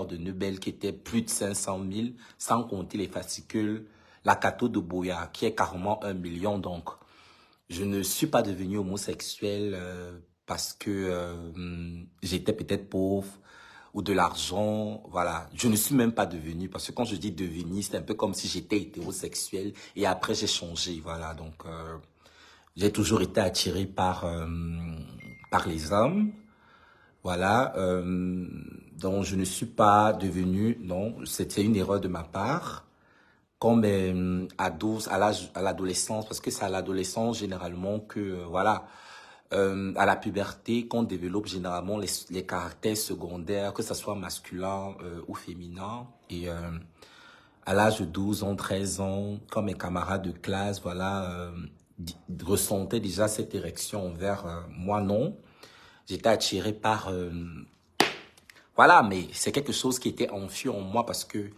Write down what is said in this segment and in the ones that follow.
de Nebel qui était plus de 500 000, sans compter les fascicules, la cathode de Boya qui est carrément 1 million. Donc, je ne suis pas devenu homosexuel parce que j'étais peut-être pauvre ou de l'argent, voilà. Je ne suis même pas devenu, parce que quand je dis devenir, c'est un peu comme si j'étais hétérosexuel et après j'ai changé, voilà. Donc, j'ai toujours été attiré par les hommes, voilà. Donc, je ne suis pas devenu, non, c'était une erreur de ma part. Comme à 12, à l'adolescence, parce que c'est à l'adolescence généralement que, voilà, à la puberté, qu'on développe généralement les caractères secondaires, que ce soit masculin ou féminin. Et à l'âge de 12 ans, 13 ans, quand mes camarades de classe, voilà, ressentaient déjà cette érection envers moi, non. J'étais attiré par... voilà, mais c'est quelque chose qui était enfui en moi parce que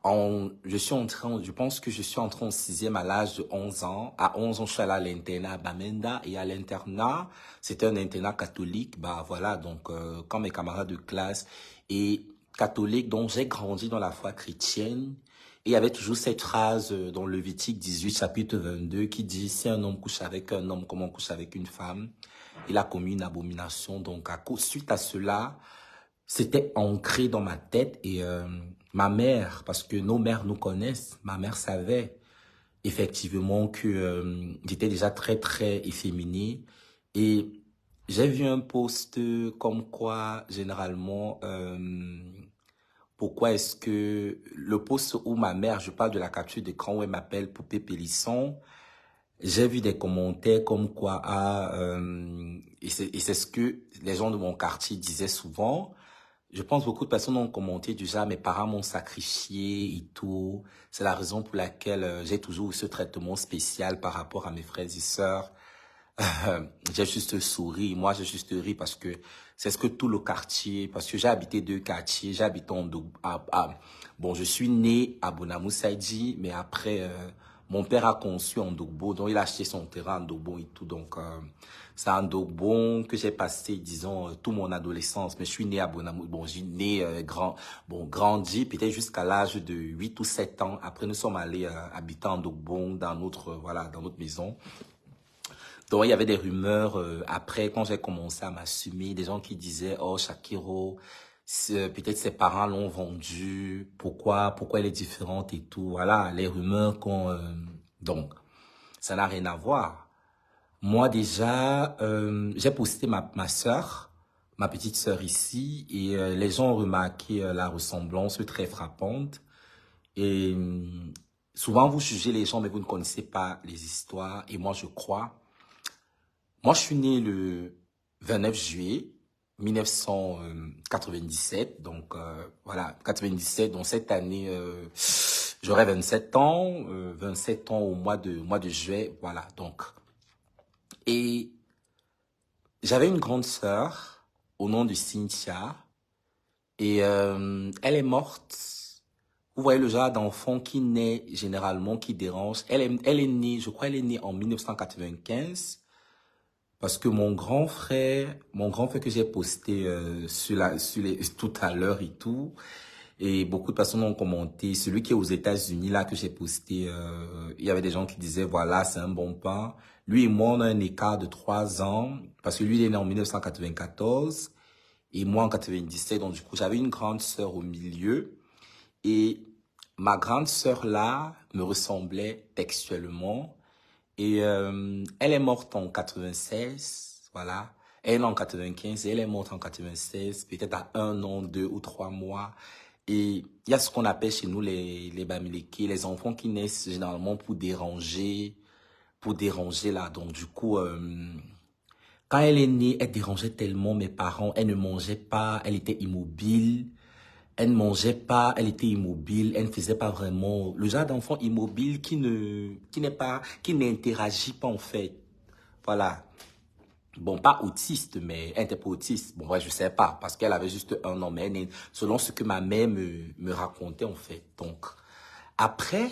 je pense que je suis entré en sixième à l'âge de 11 ans. À 11 ans, je suis allé à l'internat à Bamenda. Et à l'internat, c'était un internat catholique. Bah voilà, donc quand mes camarades de classe et catholiques, donc j'ai grandi dans la foi chrétienne. Et il y avait toujours cette phrase dans Lévitique 18, chapitre 22, qui dit, si un homme couche avec un homme comme on couche avec une femme, il a commis une abomination. Donc, suite à cela, c'était ancré dans ma tête et ma mère, parce que nos mères nous connaissent, ma mère savait effectivement que j'étais déjà très, très efféminé. Et j'ai vu un post comme quoi, généralement, pourquoi est-ce que le post où ma mère, je parle de la capture d'écran où elle m'appelle Poupée Pélisson, j'ai vu des commentaires comme quoi, et c'est ce que les gens de mon quartier disaient souvent. Je pense que beaucoup de personnes ont commenté du genre, mes parents m'ont sacrifié et tout. C'est la raison pour laquelle j'ai toujours eu ce traitement spécial par rapport à mes frères et sœurs. J'ai juste souri, moi j'ai juste ri parce que c'est ce que tout le quartier, parce que j'ai habité deux quartiers, j'ai habité bon, je suis né à Bonamou-Saïdi, mais après, mon père a conçu en Ndogbo, donc il a acheté son terrain en Ndogbo et tout, donc c'est en Ndogbo que j'ai passé, disons, toute mon adolescence, mais je suis né à Bonamou, bon, j'ai né grandi, peut-être jusqu'à l'âge de 8 ou 7 ans, après nous sommes allés habiter en Ndogbo, dans notre, voilà, dans notre maison. Donc, il y avait des rumeurs, après, quand j'ai commencé à m'assumer, des gens qui disaient, oh, Shakiro, peut-être ses parents l'ont vendue, pourquoi elle est différente et tout. Voilà, les rumeurs donc, ça n'a rien à voir. Moi, déjà, j'ai posté ma sœur, ma petite sœur ici, et les gens ont remarqué la ressemblance très frappante. Et souvent, vous jugez les gens, mais vous ne connaissez pas les histoires. Et moi, je crois. Moi, je suis né le 29 juillet 1997. Donc, voilà, 97. Donc, cette année, j'aurai 27 ans. 27 ans au mois de juillet. Voilà, donc. Et j'avais une grande sœur au nom de Cynthia. Et elle est morte. Vous voyez le genre d'enfant qui naît généralement, qui dérange. Elle est née, je crois, elle est née en 1995. Parce que mon grand frère que j'ai posté tout à l'heure et tout, et beaucoup de personnes ont commenté, celui qui est aux États-Unis là que j'ai posté, il y avait des gens qui disaient voilà c'est un bon pain. Lui et moi on a un écart de 3 ans parce que lui il est né en 1994 et moi en 97, donc du coup j'avais une grande sœur au milieu et ma grande sœur là me ressemblait textuellement. Et elle est morte en 96, voilà. Elle est née en 95 et elle est morte en 96, peut-être à 1 an, 2 ou 3 mois. Et il y a ce qu'on appelle chez nous les Bamileke, les enfants qui naissent généralement pour déranger là. Donc du coup, quand elle est née, elle dérangeait tellement mes parents. Elle ne mangeait pas, elle était immobile. Elle ne mangeait pas, elle était immobile, elle ne faisait pas vraiment le genre d'enfant immobile qui n'interagit pas en fait. Voilà. Bon, pas autiste, mais elle n'était pas autiste. Bon, ouais, je sais pas, parce qu'elle avait juste 1 an, mais selon ce que ma mère me racontait en fait. Donc, après,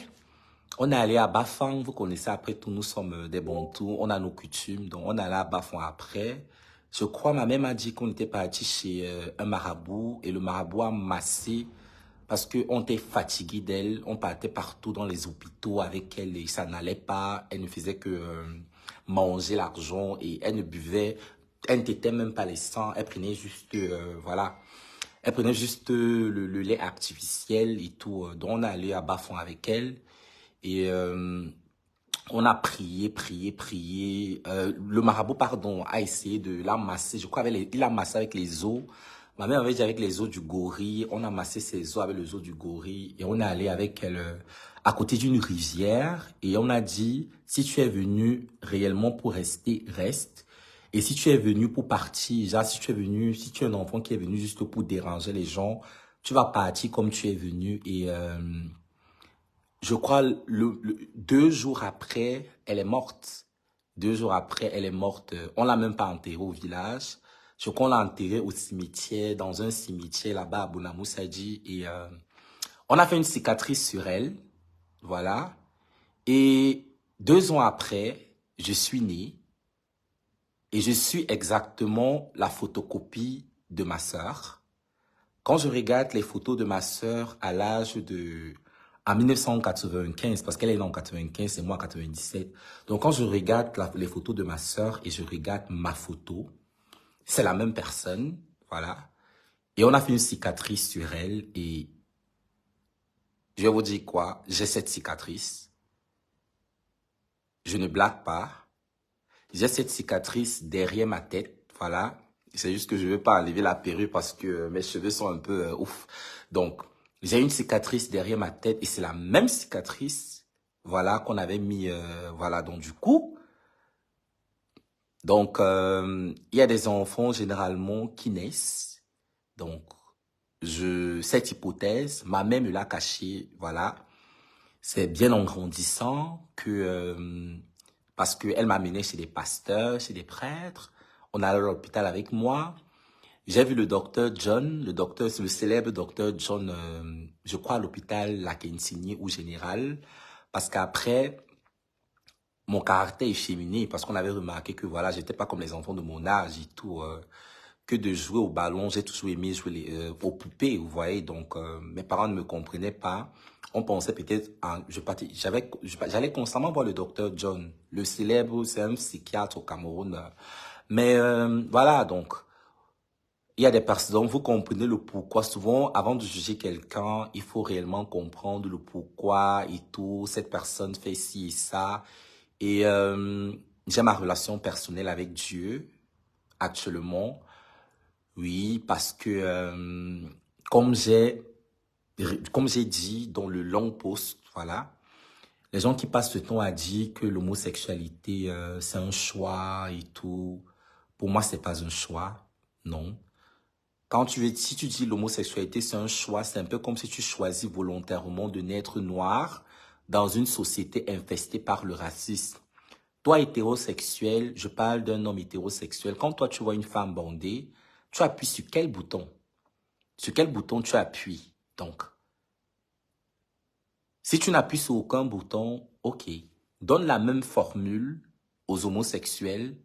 on est allé à Bafang, vous connaissez, après tout, nous sommes des Bantous, on a nos coutumes, donc on est allé à Bafang après. Je crois, ma mère m'a dit qu'on était parti chez un marabout et le marabout a massé parce qu'on était fatigué d'elle. On partait partout dans les hôpitaux avec elle et ça n'allait pas. Elle ne faisait que manger l'argent et elle ne buvait. Elle ne t'était même pas les sangs. Elle prenait juste, voilà. Elle prenait juste le lait artificiel et tout. Donc on est allé à Bafon avec elle et on a prié, prié, prié. Le marabout, pardon, a essayé de la masser. Je crois il a massé avec les os. Ma mère avait dit avec les os du gorille. On a massé ses os avec les os du gorille. Et on est allé avec elle à côté d'une rivière. Et on a dit, si tu es venu réellement pour rester, reste. Et si tu es venu pour partir, genre si tu es un enfant qui est venu juste pour déranger les gens, tu vas partir comme tu es venu. Et je crois, 2 jours après, elle est morte. 2 jours après, elle est morte. On l'a même pas enterrée au village. Je crois qu'on l'a enterrée au cimetière, dans un cimetière là-bas à Bonamoussadji. Et on a fait une cicatrice sur elle. Voilà. Et 2 ans après, je suis né. Et je suis exactement la photocopie de ma sœur. Quand je regarde les photos de ma sœur à l'âge de... En 1995, parce qu'elle est née en 95 et moi en 97. Donc quand je regarde les photos de ma sœur et je regarde ma photo, c'est la même personne, voilà. Et on a fait une cicatrice sur elle et je vais vous dire quoi, j'ai cette cicatrice. Je ne blague pas. J'ai cette cicatrice derrière ma tête, voilà. C'est juste que je ne veux pas enlever la perruque parce que mes cheveux sont un peu ouf. Donc, j'ai une cicatrice derrière ma tête et c'est la même cicatrice, voilà, qu'on avait mis, voilà, donc du coup. Donc, il y a des enfants généralement qui naissent. Donc, cette hypothèse, ma mère me l'a cachée, voilà. C'est bien en grandissant que, parce qu'elle m'a mené chez des pasteurs, chez des prêtres. On allait à l'hôpital avec moi. J'ai vu le docteur John, c'est le célèbre docteur John, je crois à l'hôpital Lakensigny ou Général, parce qu'après, mon caractère est féminin, parce qu'on avait remarqué que voilà, j'étais pas comme les enfants de mon âge et tout, que de jouer au ballon, j'ai toujours aimé jouer aux poupées, vous voyez, donc mes parents ne me comprenaient pas. On pensait peut-être, j'allais constamment voir le docteur John, le célèbre, c'est un psychiatre au Cameroun. Mais voilà, donc, il y a des personnes, donc vous comprenez le pourquoi. Souvent, avant de juger quelqu'un, il faut réellement comprendre le pourquoi et tout. Cette personne fait ci et ça. Et j'ai ma relation personnelle avec Dieu actuellement. Oui, parce que comme j'ai dit dans le long post, voilà, les gens qui passent le temps à dire que l'homosexualité c'est un choix et tout. Pour moi, c'est pas un choix, non. Si tu dis l'homosexualité, c'est un choix, c'est un peu comme si tu choisis volontairement de naître noir dans une société infestée par le racisme. Toi, hétérosexuel, je parle d'un homme hétérosexuel. Quand toi, tu vois une femme bandée, tu appuies sur quel bouton? Sur quel bouton tu appuies? Donc, si tu n'appuies sur aucun bouton, ok. Donne la même formule aux homosexuels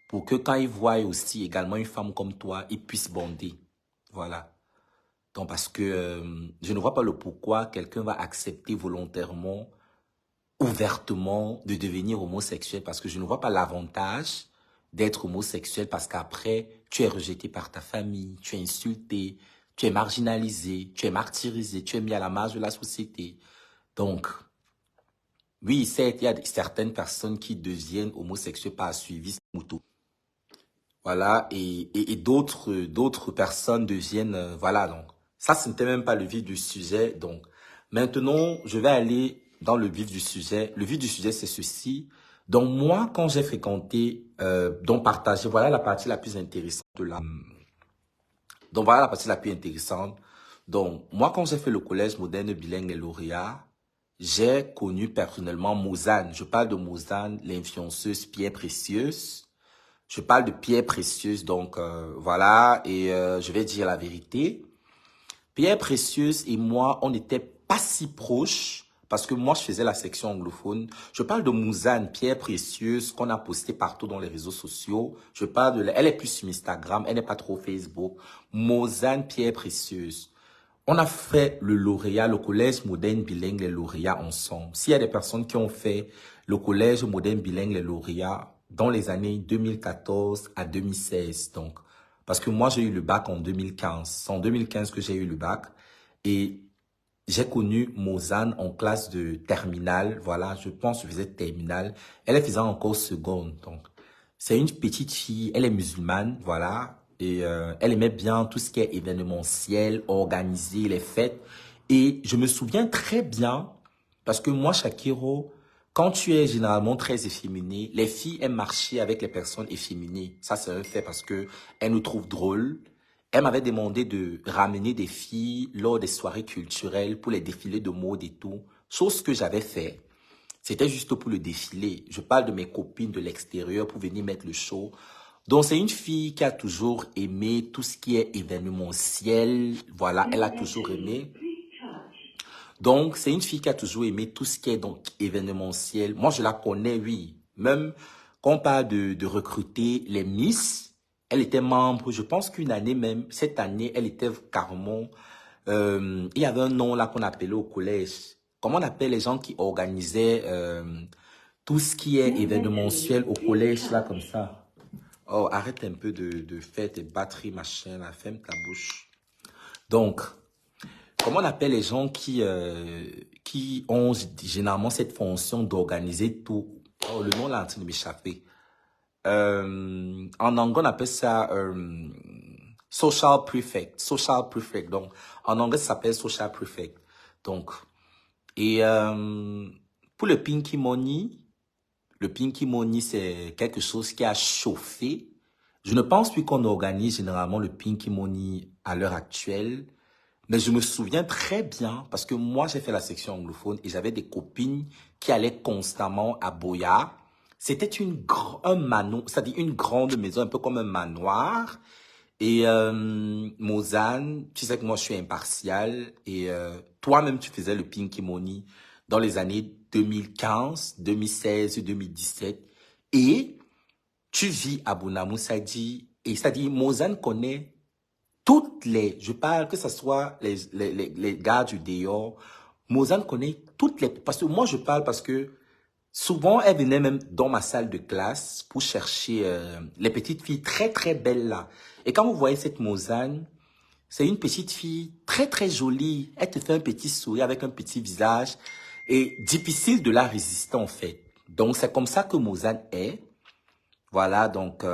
pour que quand ils voient aussi également une femme comme toi, ils puissent bander. Voilà. Donc, parce que je ne vois pas le pourquoi quelqu'un va accepter volontairement, ouvertement, de devenir homosexuel. Parce que je ne vois pas l'avantage d'être homosexuel parce qu'après, tu es rejeté par ta famille, tu es insulté, tu es marginalisé, tu es martyrisé, tu es mis à la marge de la société. Donc, oui, certes, il y a certaines personnes qui deviennent homosexuels par suivi moto. Voilà, et d'autres personnes deviennent, voilà, donc, ça, ce n'était même pas le vif du sujet, donc, maintenant, je vais aller dans le vif du sujet. Le vif du sujet, c'est ceci. Donc, moi, quand j'ai fréquenté, donc, partagé, voilà la partie la plus intéressante de la, donc, voilà la partie la plus intéressante. Donc, moi, quand j'ai fait le collège moderne bilingue et lauréat, j'ai connu personnellement Mozane. Je parle de Mozane, l'influenceuse Pierre Précieuse. Je parle de Pierre Précieuse, donc voilà, et je vais dire la vérité. Pierre Précieuse et moi, on n'était pas si proches Parce que moi, je faisais la section anglophone. Je parle de Mouzane, pierre précieuse, qu'on a posté partout dans les réseaux sociaux. Je parle de, elle est plus sur Instagram, elle n'est pas trop Facebook. Mouzane, pierre précieuse. On a fait le lauréat, le collège moderne bilingue, les lauréats ensemble. S'il y a des personnes qui ont fait le collège moderne bilingue, les lauréats, dans les années 2014 à 2016, donc, parce que moi, j'ai eu le bac en 2015. C'est en 2015 que j'ai eu le bac. Et j'ai connu Mozane en classe de terminale. Voilà, je pense que je faisais terminale. Elle faisait encore seconde. Donc, c'est une petite fille. Elle est musulmane, voilà. Et elle aimait bien tout ce qui est événementiel, organiser les fêtes. Et je me souviens très bien, parce que moi, Shakiro, quand tu es généralement très efféminé, les filles aiment marcher avec les personnes efféminées. Ça, c'est un fait parce que elles nous trouvent drôles. Elle m'avait demandé de ramener des filles lors des soirées culturelles pour les défilés de mode et tout. Chose que j'avais fait. C'était juste pour le défilé. Je parle de mes copines de l'extérieur pour venir mettre le show. Donc, c'est une fille qui a toujours aimé tout ce qui est événementiel. Voilà, elle a toujours aimé. Donc, c'est une fille qui a toujours aimé tout ce qui est donc événementiel. Moi, je la connais, oui. Même quand on parle de recruter les Miss, elle était membre, je pense qu'une année même, cette année, elle était carrément, il y avait un nom là qu'on appelait au collège. Comment on appelle les gens qui organisaient tout ce qui est événementiel au collège là comme ça? Oh, arrête un peu de faire tes batteries, machin, là, ferme ta bouche. Donc, comment on appelle les gens qui ont généralement cette fonction d'organiser tout? Oh, le nom là est en train de m'échapper. En anglais, on appelle ça social prefect. Social prefect. Donc, en anglais, ça s'appelle social prefect. Donc, et pour le Pinky Money, c'est quelque chose qui a chauffé. Je ne pense plus qu'on organise généralement le Pinky Money à l'heure actuelle. Mais je me souviens très bien, parce que moi, j'ai fait la section anglophone et j'avais des copines qui allaient constamment à Boya. C'était un manoir, c'est-à-dire une grande maison, un peu comme un manoir. Et Mozane, tu sais que moi, je suis impartial. Et toi-même, tu faisais le Pinky Money dans les années 2015, 2016, 2017. Et tu vis à Bounamou, ça dit, et c'est-à-dire, Mozane connaît je parle que ce soit les gars du dehors, Mozane connaît parce que moi je parle parce que souvent elle venait même dans ma salle de classe pour chercher les petites filles très très belles là. Et quand vous voyez cette Mozane, c'est une petite fille très très jolie, elle te fait un petit sourire avec un petit visage et difficile de la résister en fait. Donc c'est comme ça que Mozane est. Voilà, donc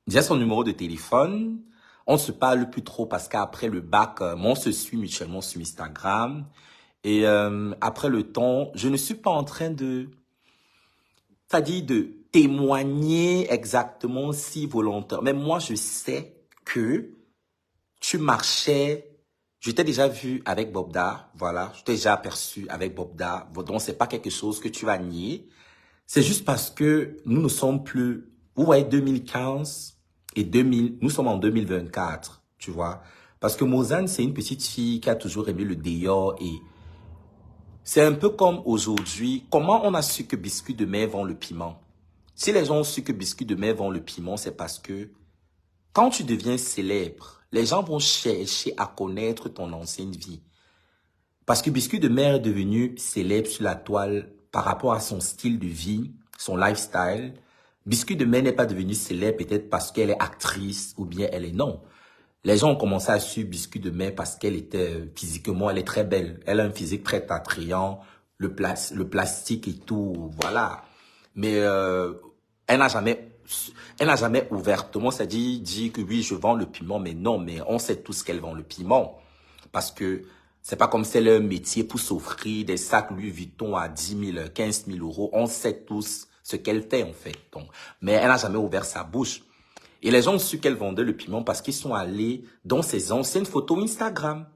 j'ai son numéro de téléphone. On se parle plus trop parce qu'après le bac, on se suit mutuellement sur Instagram. Et après le temps, je ne suis pas en train c'est-à-dire de témoigner exactement si volontaire. Mais moi, je sais que tu marchais, je t'ai déjà vu avec Bobda, voilà, je t'ai déjà aperçu avec Bobda. Donc, c'est pas quelque chose que tu vas nier. C'est juste parce que nous ne sommes plus, vous voyez, 2015 et 2000, nous sommes en 2024, tu vois. Parce que Mozane, c'est une petite fille qui a toujours aimé le dehors et c'est un peu comme aujourd'hui. Comment on a su que Biscuit de mer vend le piment? Si les gens ont su que Biscuit de mer vend le piment, c'est parce que quand tu deviens célèbre, les gens vont chercher à connaître ton ancienne vie. Parce que Biscuit de mer est devenu célèbre sur la toile par rapport à son style de vie, son lifestyle. Biscuit de mer n'est pas devenue célèbre peut-être parce qu'elle est actrice ou bien elle est non. Les gens ont commencé à suivre Biscuit de mer parce qu'elle était physiquement, elle est très belle. Elle a un physique très attrayant, le plastique et tout, voilà. Mais elle n'a jamais ouvertement, c'est-à-dire dit que oui, je vends le piment, mais non, mais on sait tous qu'elle vend le piment. Parce que c'est pas comme si elle a un métier pour s'offrir des sacs Louis Vuitton à 10 000, 15 000 euros. On sait tous ce qu'elle fait, en fait. Donc, mais elle n'a jamais ouvert sa bouche. Et les gens ont su qu'elle vendait le piment parce qu'ils sont allés dans ses anciennes photos Instagram.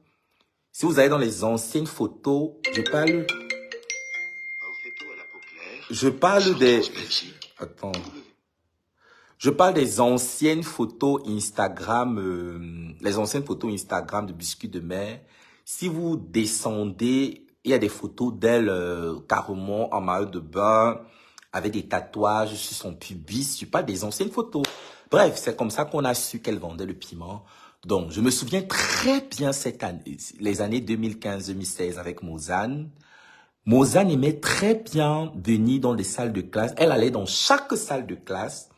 Si vous allez dans les anciennes photos, je parle des, attends, je parle des anciennes photos Instagram, les anciennes photos Instagram de Biscuit de mer. Si vous descendez il y a des photos d'elle carrément en maillot de bain, avec des tatouages sur son pubis, sur pas des anciennes photos. Bref, c'est comme ça qu'on a su qu'elle vendait le piment. Donc, je me souviens très bien cette année, les années 2015-2016 avec Mozane. Mozane aimait très bien venir dans les salles de classe. Elle allait dans chaque salle de classe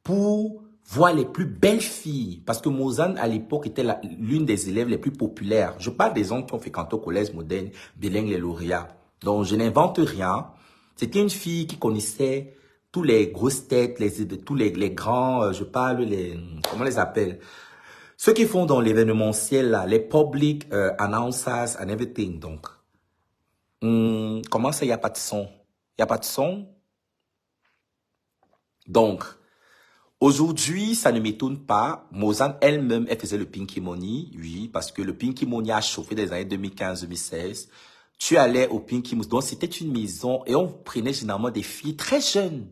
pour voir les plus belles filles. Parce que Mozane, à l'époque, était l'une des élèves les plus populaires. Je parle des gens qui ont fréquenté au collège moderne, Bilingue les lauréats. Donc, je n'invente rien. C'était une fille qui connaissait tous les grosses têtes, tous les grands, je parle comment on les appelle? Ceux qui font dans l'événementiel, là, les public announcers and everything. Donc, comment ça, il n'y a pas de son? Il n'y a pas de son? Donc, aujourd'hui, ça ne m'étonne pas. Mozane elle-même, elle faisait le Pinky Money, oui, parce que le Pinky Money a chauffé des années 2015-2016. Tu allais au Pinky Money, donc c'était une maison et on prenait généralement des filles très jeunes.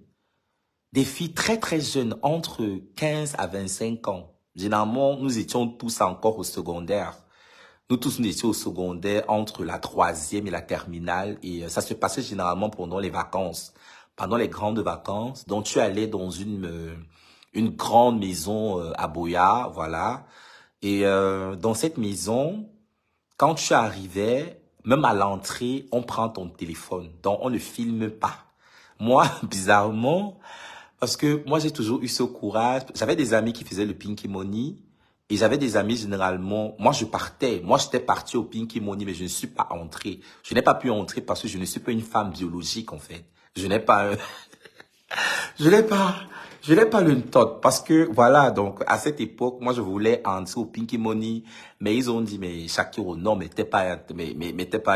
Des filles très très jeunes, entre 15 à 25 ans. Généralement, nous étions tous encore au secondaire. Nous étions au secondaire entre la troisième et la terminale et ça se passait généralement pendant les vacances, pendant les grandes vacances. Donc, tu allais dans une grande maison à Boya, voilà. Et dans cette maison, quand tu arrivais, même à l'entrée, on prend ton téléphone. Donc, on ne filme pas. Moi, bizarrement, parce que moi, j'ai toujours eu ce courage. J'avais des amis qui faisaient le Pinky Money. Et j'avais des amis généralement, moi je partais, moi j'étais parti au Pinky Money, mais je ne suis pas entré. Je n'ai pas pu entrer parce que je ne suis pas une femme biologique en fait. Je n'ai pas, je n'ai pas, je n'ai pas le tot parce que voilà, donc à cette époque, moi je voulais entrer au Pinky Money, mais ils ont dit, mais Shakiro, non, mais t'es pas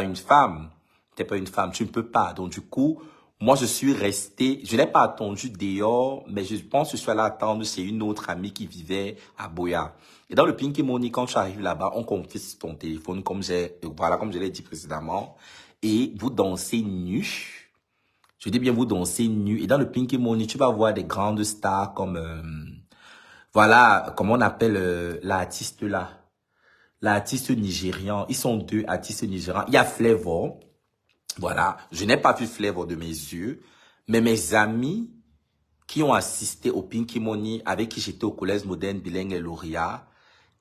une femme. T'es pas une femme, tu ne peux pas. Donc du coup, moi je suis resté, je n'ai pas attendu dehors, mais je pense que je suis allé attendre chez une autre amie qui vivait à Boya. Et dans le Pinky Money, quand tu arrives là-bas, on confisque ton téléphone, voilà, comme je l'ai dit précédemment, et vous dansez nu. Je dis bien vous dansez nu. Et dans le Pinky Money, tu vas voir des grandes stars comme, voilà, comment on appelle l'artiste là, l'artiste nigérian. Ils sont deux artistes nigérians. Il y a Flavor. Voilà, je n'ai pas vu Flavor de mes yeux, mais mes amis qui ont assisté au Pinky Money, avec qui j'étais au collège moderne Bilingue et lauréat,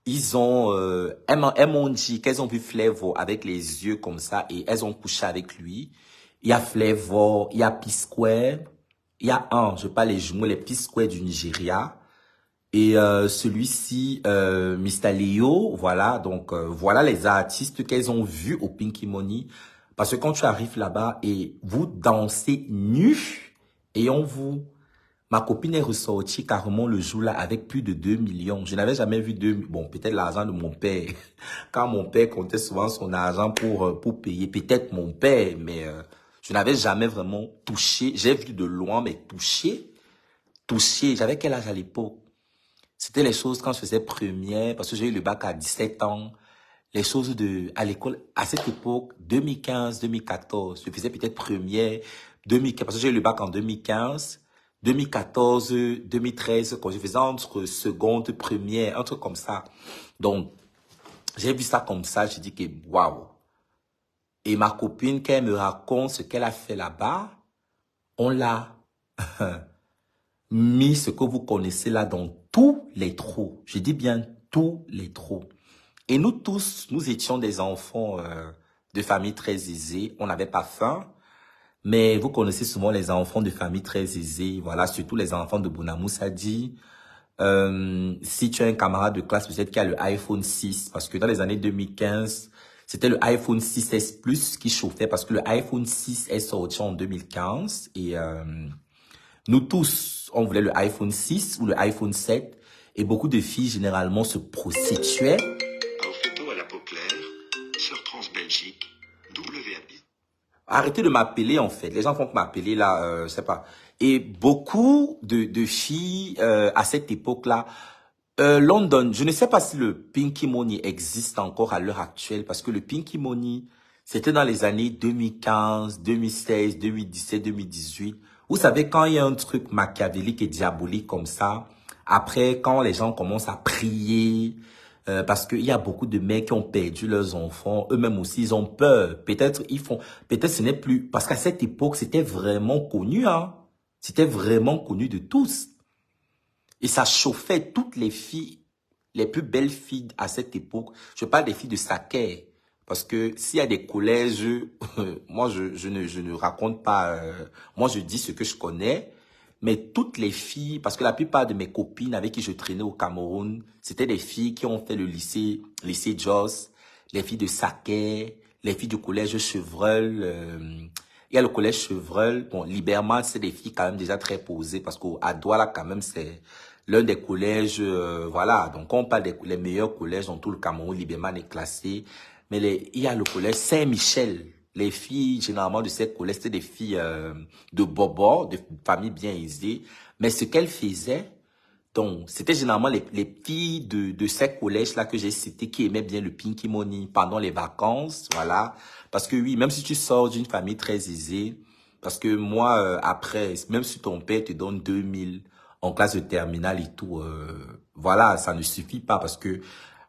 elles m'ont dit qu'elles ont vu Flavor avec les yeux comme ça et elles ont couché avec lui. Il y a Flavor, il y a P-Square, il y a je parle les jumeaux, les P-Square du Nigeria. Et celui-ci, Mr. Leo, voilà, donc voilà les artistes qu'elles ont vus au Pinky Money. Parce que quand tu arrives là-bas et vous dansez nus et ma copine est ressortie carrément le jour-là avec plus de 2 millions. Je n'avais jamais vu bon, peut-être l'argent de mon père. Quand mon père comptait souvent son argent pour payer, peut-être mon père, mais je n'avais jamais vraiment touché. J'ai vu de loin, mais touché. J'avais quel âge à l'époque? C'était les choses quand je faisais première, parce que j'ai eu le bac à 17 ans. Les choses à l'école, à cette époque, 2015, 2014, je faisais peut-être première, 2015, parce que j'ai eu le bac en 2015, 2014, 2013, quand je faisais entre seconde, première, un truc comme ça. Donc, j'ai vu ça comme ça, j'ai dit que waouh. Et ma copine, quand elle me raconte ce qu'elle a fait là-bas, on l'a mis ce que vous connaissez là dans tous les trous. Je dis bien tous les trous. Et nous tous, nous étions des enfants de familles très aisées. On n'avait pas faim. Mais vous connaissez souvent les enfants de familles très aisées. Voilà, surtout les enfants de Bounamou Sadi. Si tu as un camarade de classe, peut-être qui a le iPhone 6. Parce que dans les années 2015, c'était le iPhone 6S Plus qui chauffait. Parce que le iPhone 6 est sorti en 2015. Et nous tous, on voulait le iPhone 6 ou le iPhone 7. Et beaucoup de filles, généralement, se prostituaient. Arrêtez de m'appeler, en fait. Les gens vont m'appeler là, je sais pas. Et beaucoup de filles à cette époque-là, London, je ne sais pas si le Pinky Money existe encore à l'heure actuelle, parce que le Pinky Money, c'était dans les années 2015, 2016, 2017, 2018. Vous savez, quand il y a un truc machiavélique et diabolique comme ça, après, quand les gens commencent à prier, Parce qu'il y a beaucoup de mères qui ont perdu leurs enfants. Eux-mêmes aussi, ils ont peur. Peut-être ce n'est plus... Parce qu'à cette époque, c'était vraiment connu, hein. C'était vraiment connu de tous. Et ça chauffait toutes les filles, les plus belles filles à cette époque. Je parle des filles de Saké. Parce que s'il y a des collèges, moi je ne raconte pas, moi je dis ce que je connais, mais toutes les filles, parce que la plupart de mes copines avec qui je traînais au Cameroun, c'était des filles qui ont fait le lycée Jos, les filles de Saké, les filles du collège Chevreul, il y a le collège Chevreul, bon, Liberman, c'est des filles quand même déjà très posées, parce qu'à Douala quand même c'est l'un des collèges, voilà, donc on parle des les meilleurs collèges dans tout le Cameroun, Liberman est classé, mais il y a le collège Saint-Michel. Les filles, généralement, de ces collèges, c'était des filles de bobo, de familles bien aisées. Mais ce qu'elles faisaient, donc, c'était généralement les filles de ces collèges-là que j'ai cités qui aimaient bien le Pinky Money pendant les vacances, voilà. Parce que oui, même si tu sors d'une famille très aisée, parce que moi, après, même si ton père te donne 2000 en classe de terminale et tout, voilà, ça ne suffit pas parce que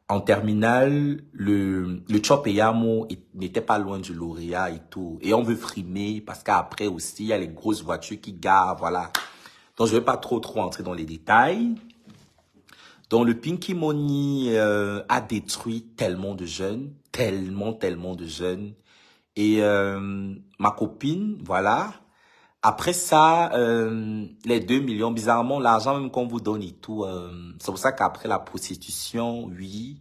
en terminale, le Chop et Yamo n'était pas loin du lauréat et tout. Et on veut frimer parce qu'après aussi, il y a les grosses voitures qui garent, voilà. Donc, je vais pas trop entrer dans les détails. Donc, le Pinky Money a détruit tellement de jeunes, tellement de jeunes. Et ma copine, voilà. Après ça, les 2 millions, bizarrement, l'argent même qu'on vous donne et tout, c'est pour ça qu'après la prostitution, oui,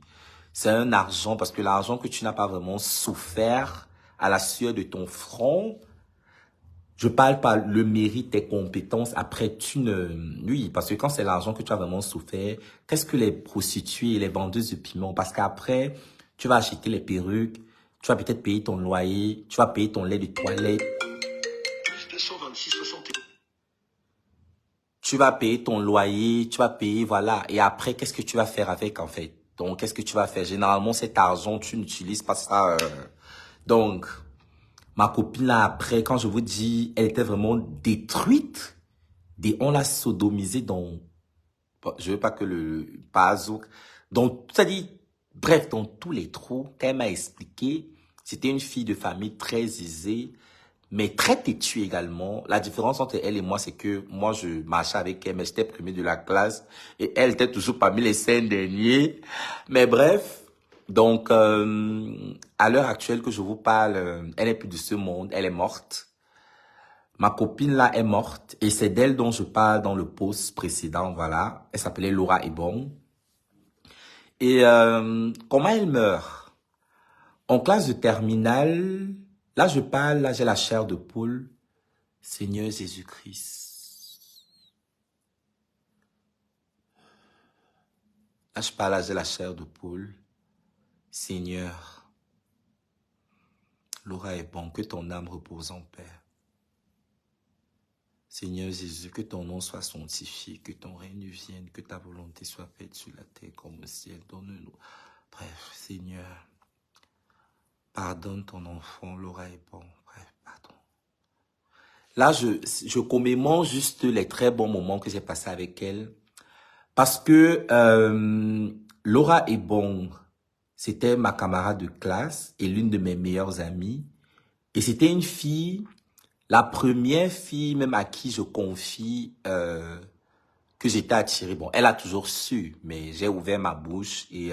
c'est un argent, parce que l'argent que tu n'as pas vraiment souffert à la sueur de ton front, je parle pas le mérite, tes compétences, après tu ne... Oui, parce que quand c'est l'argent que tu as vraiment souffert, qu'est-ce que les prostituées et les vendeuses de piment? Parce qu'après, tu vas acheter les perruques, tu vas peut-être payer ton loyer, tu vas payer ton lait de toilette. Tu vas payer ton loyer, tu vas payer, voilà. Et après, qu'est-ce que tu vas faire avec, en fait? Donc, qu'est-ce que tu vas faire? Généralement, cet argent, tu n'utilises pas ça. Donc, ma copine, là, après, quand je vous dis, elle était vraiment détruite. On l'a sodomisée dans, je veux pas que le pazouk, donc, c'est-à-dire, bref, dans tous les trous, qu'elle m'a expliqué, c'était une fille de famille très aisée, mais très têtue également. La différence entre elle et moi, c'est que moi, je marchais avec elle, mais j'étais premier de la classe. Et elle était toujours parmi les 5 derniers. Mais bref, donc, à l'heure actuelle que je vous parle, elle n'est plus de ce monde, elle est morte. Ma copine là est morte et c'est d'elle dont je parle dans le post précédent, voilà. Elle s'appelait Laura Ebon. Et comment elle meurt? En classe de terminale, là je parle, là j'ai la chair de poule. Seigneur Jésus-Christ. Là, je parle, là, j'ai la chair de poule. Seigneur, Laura est bon, que ton âme repose en paix. Seigneur Jésus, que ton nom soit sanctifié, que ton règne vienne, que ta volonté soit faite sur la terre comme au ciel. Donne-nous. Bref, Seigneur, pardonne ton enfant, Laura est bon. Bref, pardon. Là, je commémore juste les très bons moments que j'ai passés avec elle. Parce que Laura est bon. C'était ma camarade de classe et l'une de mes meilleures amies. Et c'était une fille, la première fille même à qui je confie que j'étais attiré. Bon, elle a toujours su, mais j'ai ouvert ma bouche et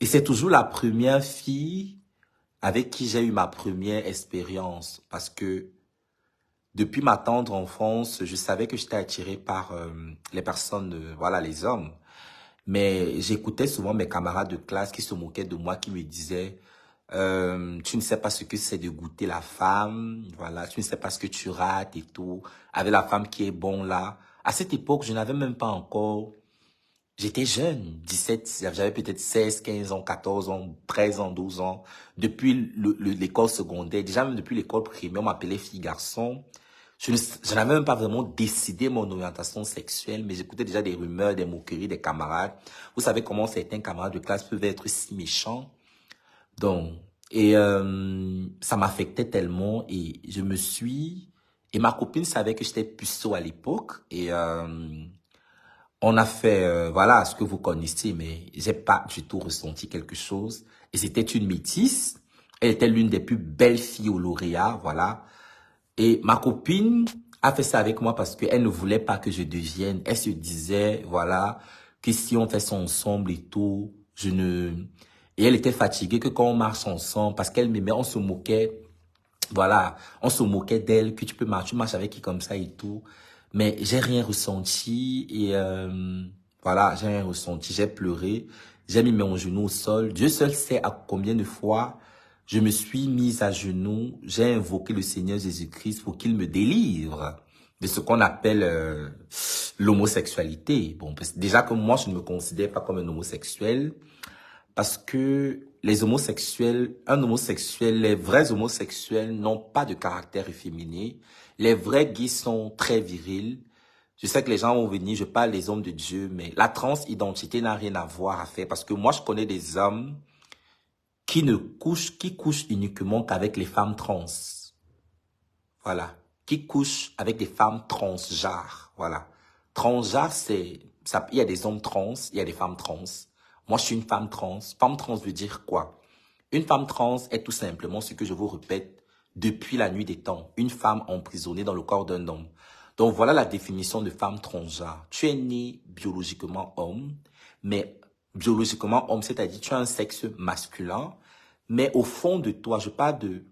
c'est toujours la première fille avec qui j'ai eu ma première expérience. Parce que depuis ma tendre enfance, je savais que j'étais attiré par les personnes, voilà, les hommes. Mais j'écoutais souvent mes camarades de classe qui se moquaient de moi, qui me disaient tu ne sais pas ce que c'est de goûter la femme, voilà, tu ne sais pas ce que tu rates et tout, avec la femme qui est bon là. À cette époque, je n'avais même pas encore, j'étais jeune, 17, j'avais peut-être 16, 15 ans, 14 ans, 13 ans, 12 ans. Depuis l'école secondaire, déjà même depuis l'école primaire, on m'appelait fille-garçon. Je n'avais même pas vraiment décidé mon orientation sexuelle, mais j'écoutais déjà des rumeurs, des moqueries des camarades. Vous savez comment certains camarades de classe peuvent être si méchants. Donc, et ça m'affectait tellement et je me suis... Et ma copine savait que j'étais puceau à l'époque et On a fait, voilà, ce que vous connaissez, mais j'ai pas du tout ressenti quelque chose. Et c'était une métisse. Elle était l'une des plus belles filles au lauréat, voilà. Et ma copine a fait ça avec moi parce qu'elle ne voulait pas que je devienne. Elle se disait, voilà, que si on fait ça ensemble et tout, je ne... Et elle était fatiguée que quand on marche ensemble, parce qu'elle m'aimait, on se moquait. Voilà, on se moquait d'elle, que tu marches avec qui comme ça et tout. Mais j'ai rien ressenti et voilà, j'ai rien ressenti. J'ai pleuré, j'ai mis mon genou au sol. Dieu seul sait à combien de fois je me suis mise à genoux. J'ai invoqué le Seigneur Jésus-Christ pour qu'il me délivre de ce qu'on appelle l'homosexualité. Bon, déjà que moi, je ne me considère pas comme un homosexuel. Parce que les homosexuels, un homosexuel, les vrais homosexuels n'ont pas de caractère efféminé. Les vrais gays sont très virils. Je sais que les gens vont venir, je parle des hommes de Dieu, mais la transidentité n'a rien à voir à faire. Parce que moi, je connais des hommes qui couchent uniquement qu'avec les femmes trans. Voilà. Qui couchent avec des femmes transgenres. Voilà. Transgenre, il y a des hommes trans, il y a des femmes trans. Moi, je suis une femme trans. Femme trans veut dire quoi? Une femme trans est tout simplement ce que je vous répète depuis la nuit des temps. Une femme emprisonnée dans le corps d'un homme. Donc, voilà la définition de femme transgenre. Tu es né biologiquement homme, mais biologiquement homme, c'est-à-dire tu as un sexe masculin, mais au fond de toi, je parle de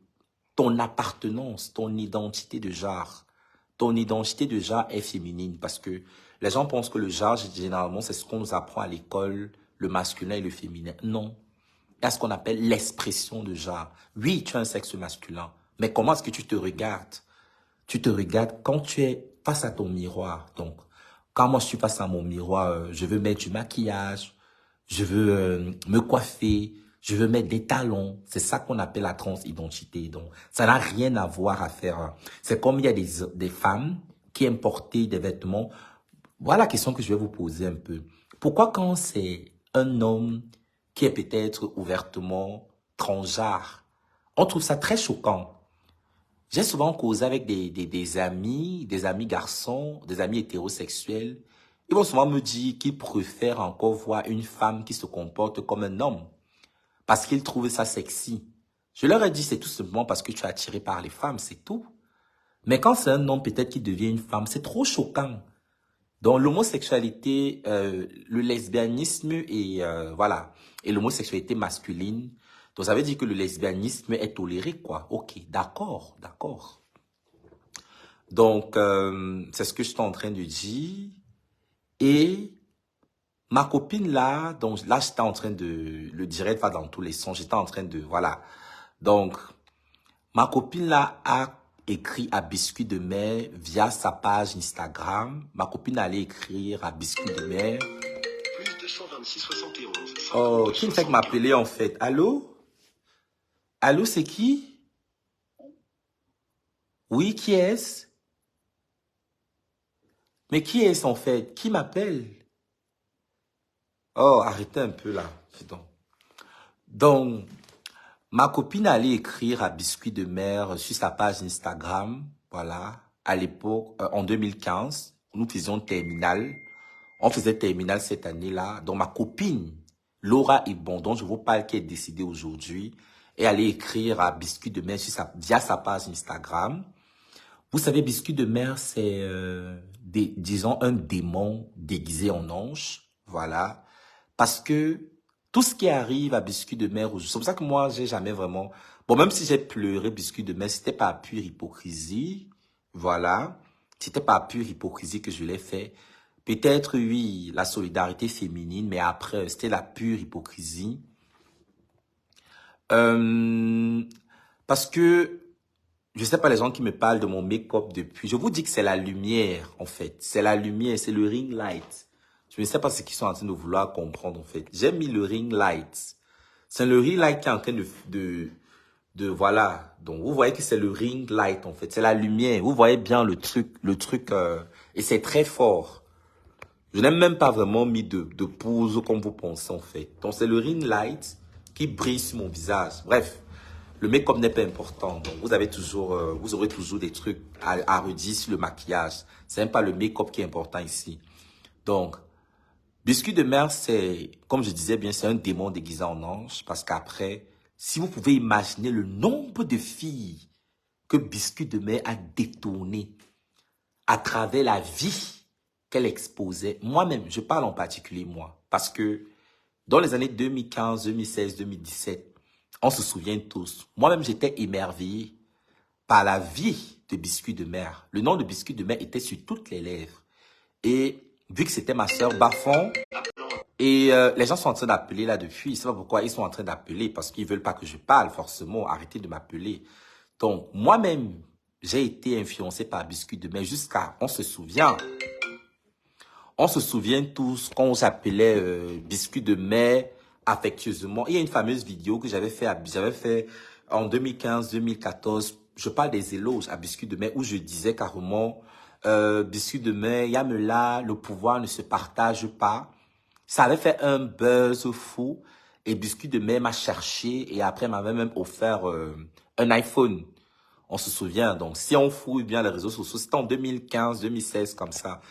ton appartenance, ton identité de genre. Ton identité de genre est féminine parce que les gens pensent que le genre, généralement, c'est ce qu'on nous apprend à l'école, le masculin et le féminin. Non. Il y a ce qu'on appelle l'expression de genre. Oui, tu as un sexe masculin, mais comment est-ce que tu te regardes? Tu te regardes quand tu es face à ton miroir. Donc, quand moi je suis face à mon miroir, je veux mettre du maquillage, je veux me coiffer, je veux mettre des talons. C'est ça qu'on appelle la transidentité. Donc, ça n'a rien à voir à faire. C'est comme il y a des femmes qui aiment porter des vêtements. Voilà la question que je vais vous poser un peu. Pourquoi quand c'est un homme qui est peut-être ouvertement transgenre, on trouve ça très choquant? J'ai souvent causé avec des amis garçons, des amis hétérosexuels. Ils vont souvent me dire qu'ils préfèrent encore voir une femme qui se comporte comme un homme parce qu'ils trouvent ça sexy. Je leur ai dit, c'est tout simplement parce que tu es attiré par les femmes, c'est tout. Mais quand c'est un homme peut-être qui devient une femme, c'est trop choquant. Donc l'homosexualité, le lesbianisme et voilà, et l'homosexualité masculine. Donc ça veut dire que le lesbianisme est toléré, quoi. Ok, d'accord, d'accord. Donc c'est ce que je suis en train de dire. Et ma copine là, donc là j'étais en train de, le direct va dans tous les sens. J'étais en train de, voilà. Donc ma copine là a écrit à Biscuit de Mer via sa page Instagram. Ma copine allait écrire à Biscuit de Mer. Plus 226 71. Oh, qui me fait que m'appeler en fait? Allô? Allô, c'est qui? Oui, qui est-ce? Mais qui est-ce en fait? Qui m'appelle? Oh, arrêtez un peu là. Donc, ma copine allait écrire à Biscuit de Mer sur sa page Instagram. Voilà. À l'époque, en 2015, nous faisions terminale. On faisait terminale cette année-là. Donc, ma copine, Laura Ibon, dont je vous parle, qui est décédée aujourd'hui, est allée écrire à Biscuit de Mer via sa page Instagram. Vous savez, Biscuit de Mer, c'est, disons, un démon déguisé en ange. Voilà. Parce que tout ce qui arrive à Biscuit de Mer, c'est pour ça que moi, j'ai jamais vraiment... Bon, même si j'ai pleuré Biscuit de Mer, c'était pas pure hypocrisie. Voilà. C'était pas pure hypocrisie que je l'ai fait. Peut-être, oui, la solidarité féminine, mais après, c'était la pure hypocrisie. Parce que, je sais pas les gens qui me parlent de mon make-up depuis. Je vous dis que c'est la lumière, en fait. C'est la lumière, c'est le ring light. Je ne sais pas ce qu'ils sont en train de vouloir comprendre, en fait. J'ai mis le ring light. C'est le ring light qui est en train voilà. Donc, vous voyez que c'est le ring light, en fait. C'est la lumière. Vous voyez bien le truc, et c'est très fort. Je n'ai même pas vraiment mis de pause comme vous pensez, en fait. Donc, c'est le ring light qui brille sur mon visage. Bref. Le make-up n'est pas important. Donc, vous aurez toujours des trucs à redire sur le maquillage. C'est même pas le make-up qui est important ici. Donc, Biscuit de mer, c'est, comme je disais bien, c'est un démon déguisé en ange. Parce qu'après, si vous pouvez imaginer le nombre de filles que Biscuit de mer a détourné à travers la vie qu'elle exposait. Moi-même, je parle en particulier moi. Parce que dans les années 2015, 2016, 2017, on se souvient tous. Moi-même, j'étais émerveillé par la vie de Biscuit de mer. Le nom de Biscuit de mer était sur toutes les lèvres. Et vu que c'était ma sœur Bafon, et les gens sont en train d'appeler là depuis. Je ne sais pas pourquoi ils sont en train d'appeler parce qu'ils ne veulent pas que je parle forcément. Arrêtez de m'appeler. Donc, moi-même, j'ai été influencé par Biscuit de mer jusqu'à, on se souvient tous qu'on s'appelait Biscuit de mer affectueusement. Il y a une fameuse vidéo que j'avais fait en 2015-2014. Je parle des éloges à Biscuit de mer où je disais carrément, Biscuit de mer, Yamela, le pouvoir ne se partage pas. Ça avait fait un buzz fou et Biscuit de mer m'a cherché et après m'avait même offert un iPhone. On se souvient, donc si on fouille bien les réseaux sociaux, c'était en 2015, 2016 comme ça.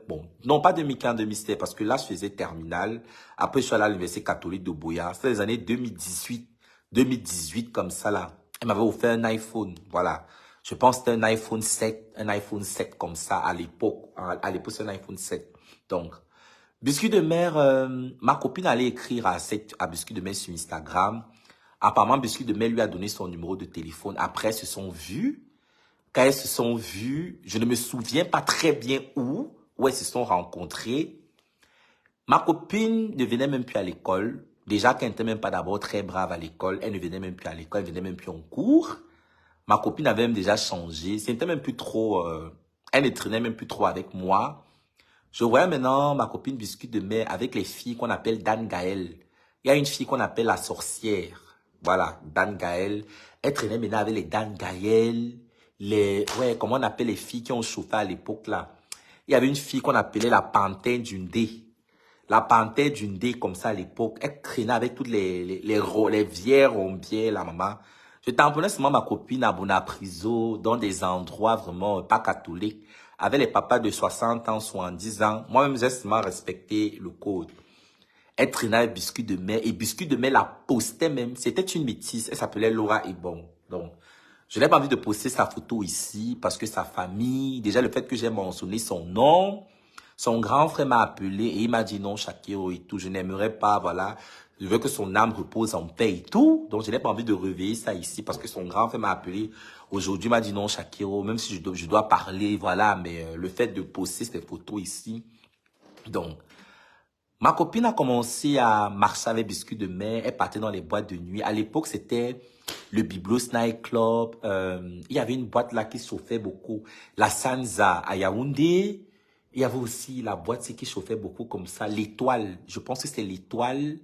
Bon, non pas 2015, 2016 parce que là je faisais terminale. Après je suis allé à l'université catholique de Boya. C'était les années 2018, 2018 comme ça là. Elle m'avait offert un iPhone, voilà. Je pense que c'était un iPhone 7 comme ça à l'époque. À l'époque c'est un iPhone 7. Donc, Biscuit de mer, ma copine allait écrire à Biscuit de mer sur Instagram. Apparemment, Biscuit de mer lui a donné son numéro de téléphone. Après, elles se sont vues. Quand elles se sont vues, je ne me souviens pas très bien où elles se sont rencontrées. Ma copine ne venait même plus à l'école. Déjà qu'elle n'était même pas d'abord très brave à l'école. Elle ne venait même plus à l'école, elle ne venait même plus en cours. Ma copine avait même déjà changé. C'était même plus trop... elle ne traînait même plus trop avec moi. Je voyais maintenant ma copine Biscuit de mer avec les filles qu'on appelle Dan Gaël. Il y a une fille qu'on appelle la sorcière. Voilà, Dan Gaël. Elle traînait maintenant avec les Dan Gaël. Comment on appelle les filles qui ont chauffé à l'époque là. Il y avait une fille qu'on appelait la panthère d'Undé. La panthère d'Undé comme ça à l'époque. Elle traînait avec toutes les vieilles rombières la maman. Je tamponnais seulement ma copine à Bonapriso dans des endroits vraiment pas catholiques avec les papas de 60 ans, 70 ans. Moi-même, j'ai seulement respecté le code. Elle traînait avec Biscuit de mer et Biscuit de mer la postait même. C'était une métisse. Elle s'appelait Laura Ebon. Donc, je n'ai pas envie de poster sa photo ici parce que sa famille, déjà le fait que j'ai mentionné son nom, son grand frère m'a appelé et il m'a dit non, Shakiro et tout. Je n'aimerais pas, voilà. Je veux que son âme repose en paix et tout. Donc, je n'ai pas envie de réveiller ça ici parce que son grand frère m'a appelé aujourd'hui, m'a dit non, Shakiro, même si je dois parler, voilà, mais le fait de poster ces photos ici. Donc, ma copine a commencé à marcher avec Biscuit de mer. Elle partait dans les boîtes de nuit. À l'époque, c'était le Biblos Night Club. Il y avait une boîte là qui chauffait beaucoup. La Sanza à Yaoundé. Il y avait aussi la boîte qui chauffait beaucoup comme ça. L'Étoile. Je pense que c'était l'Étoile.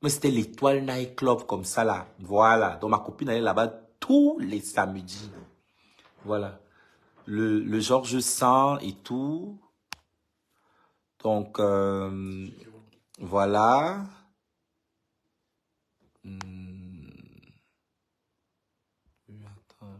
Mais c'était l'Étoile Night Club comme ça là. Voilà. Donc ma copine allait là-bas tous les samedis. Voilà. Le Georges Sand et tout. Donc, voilà. Hmm, attends un